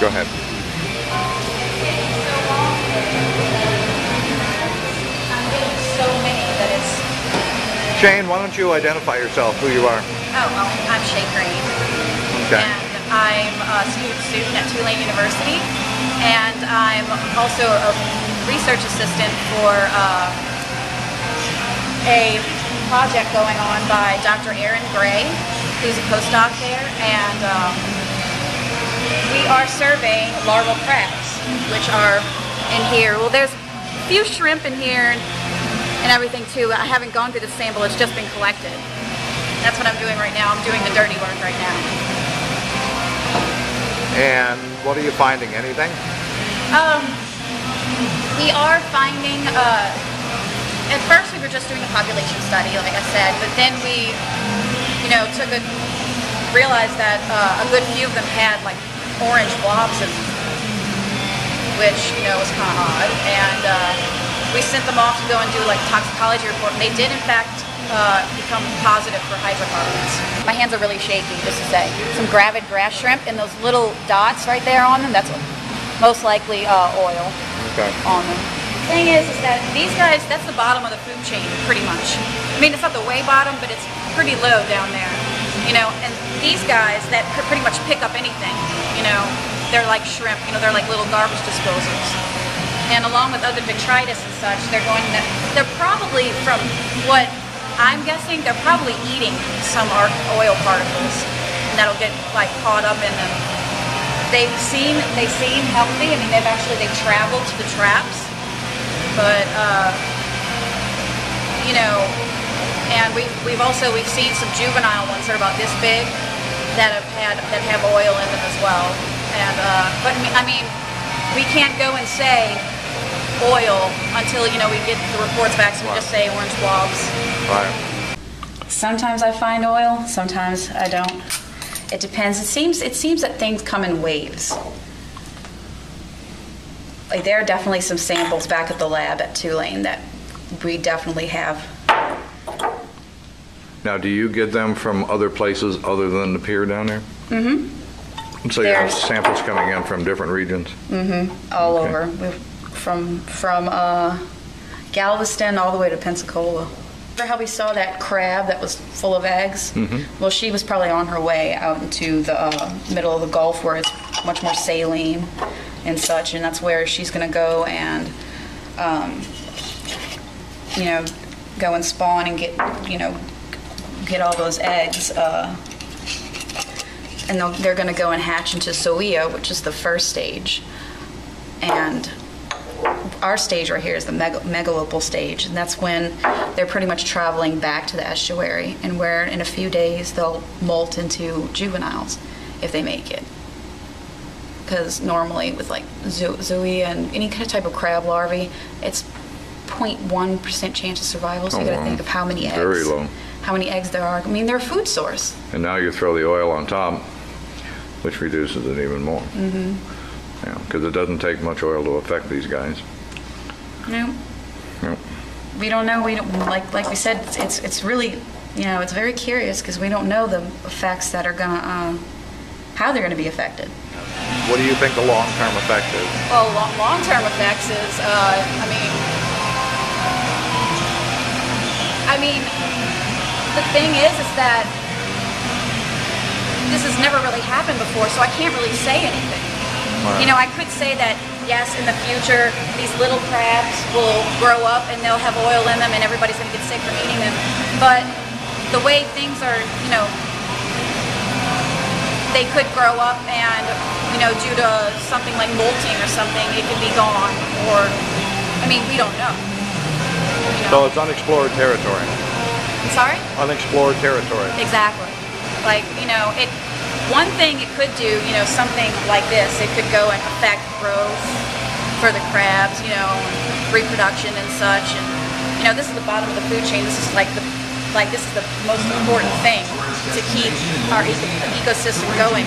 Go ahead. So many that it's... Shane, why don't you identify yourself, who you are? Oh, well, I'm Shae Crain. Okay. And I'm a student at Tulane University. And I'm also a research assistant for a project going on by Dr. Gray, who's a postdoc there. And we are surveying larval crabs, which are in here. Well, there's a few shrimp in here and everything too. I haven't gone through the sample, it's just been collected. That's what I'm doing right now. I'm doing the dirty work right now. And what are you finding? Anything? We are finding, at first we were just doing a population study, like I said, but then we, realized that a good few of them had like orange blobs in them, which, was kind of odd. And we sent them off to go and do like a toxicology report, and they did in fact become positive for hydrocarbons. My hands are really shaky, just to say. Some gravid grass shrimp, and those little dots right there on them, that's most likely oil on them. The thing is that these guys, that's the bottom of the food chain, pretty much. I mean, it's not the way bottom, but it's pretty low down there. And these guys that pretty much pick up anything, they're like shrimp, they're like little garbage disposals. And along with other detritus and such, they're probably, from what I'm guessing, they're probably eating some oil particles, and that'll get like caught up in them. They seem healthy. I mean, they've traveled to the traps, but and we've seen some juvenile ones that are about this big that have oil in them as well. And but I mean, we can't go and say oil until we get the reports back. So we just say orange blobs. Right. Sometimes I find oil, sometimes I don't. It depends. It seems that things come in waves. Like, there are definitely some samples back at the lab at Tulane that we definitely have. Now, do you get them from other places other than the pier down there? Mm-hmm. So you have samples coming in from different regions? Mm-hmm. All over. From Galveston all the way to Pensacola. Remember how we saw that crab that was full of eggs? Mm-hmm. Well, she was probably on her way out into the middle of the Gulf, where it's much more saline and such, and that's where she's going to go and, go and spawn and get all those eggs. And they're going to go and hatch into Soia, which is the first stage. And our stage right here is the megalopal stage, and that's when they're pretty much traveling back to the estuary, and where in a few days they'll molt into juveniles if they make it. Because normally with like Zoea and any kind of type of crab larvae, it's 0.1% chance of survival, so you gotta think of how many eggs. Very low. How many eggs there are. I mean, they're a food source. And now you throw the oil on top, which reduces it even more. Mm-hmm. Yeah, because it doesn't take much oil to affect these guys. No. No. We don't know. We don't like we said. It's really, it's very curious, because we don't know the effects that are gonna how they're gonna be affected. What do you think the long-term effect is? Well, long-term effects is I mean, the thing is that this has never really happened before, so I can't really say anything. Right. I could say that, yes, in the future, these little crabs will grow up and they'll have oil in them and everybody's going to get sick from eating them. But the way things are, they could grow up and, due to something like molting or something, it could be gone. Or, we don't know. So it's unexplored territory. Sorry? Unexplored territory. Exactly. Like, one thing it could do, something like this, it could go and affect growth for the crabs, reproduction and such. And, this is the bottom of the food chain. This is this is the most important thing to keep our ecosystem going.